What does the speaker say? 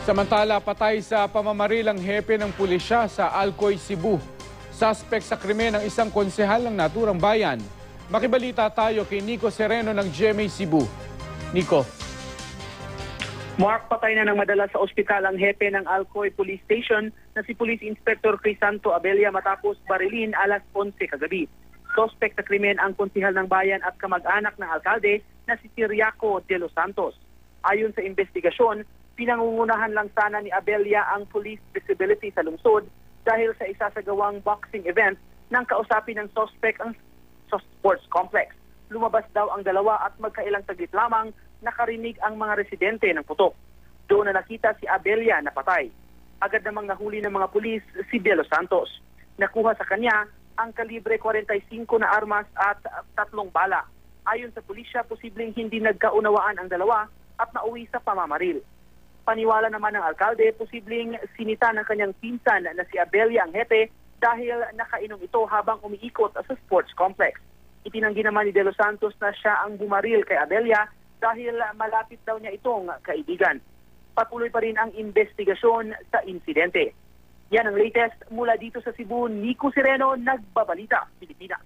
Samantala, patay sa pamamaril ang hepe ng pulisya sa Alcoy, Cebu. Suspect sa krimen ng isang konsehal ng naturang bayan. Makibalita tayo kay Nico Sereno ng GMA Cebu. Nico. Mark, patay na ng madala sa ospital ang hepe ng Alcoy Police Station na si Police Inspector Crisanto Abella matapos barilin alas 11 kagabi. Suspect sa krimen ang konsehal ng bayan at kamag-anak ng alkalde na si Ciriaco de los Santos. Ayon sa investigasyon, pinangungunahan lang sana ni Abella ang police visibility sa lungsod dahil sa isasagawang boxing event nang kausapin ng suspect ang sports complex. Lumabas daw ang dalawa at magkailang saglit lamang nakarinig ang mga residente ng putok. Doon na nakita si Abella na patay. Agad namang nahuli ng mga pulis si De Los Santos. Nakuha sa kanya ang kalibre 45 na armas at 3 bala. Ayon sa pulisya, posibleng hindi nagkaunawaan ang dalawa at nauwi sa pamamaril. Paniwala naman ng alkalde, posibleng sinita ng kanyang pinsan na si Abella ang hepe dahil nakainom ito habang umiikot sa sports complex. Itinanggi naman ni De Los Santos na siya ang bumaril kay Abella dahil malapit daw niya itong kaibigan. Patuloy pa rin ang investigasyon sa insidente. Yan ang latest mula dito sa Cebu. Nico Sereno, Nagbabalita, Pilipinas.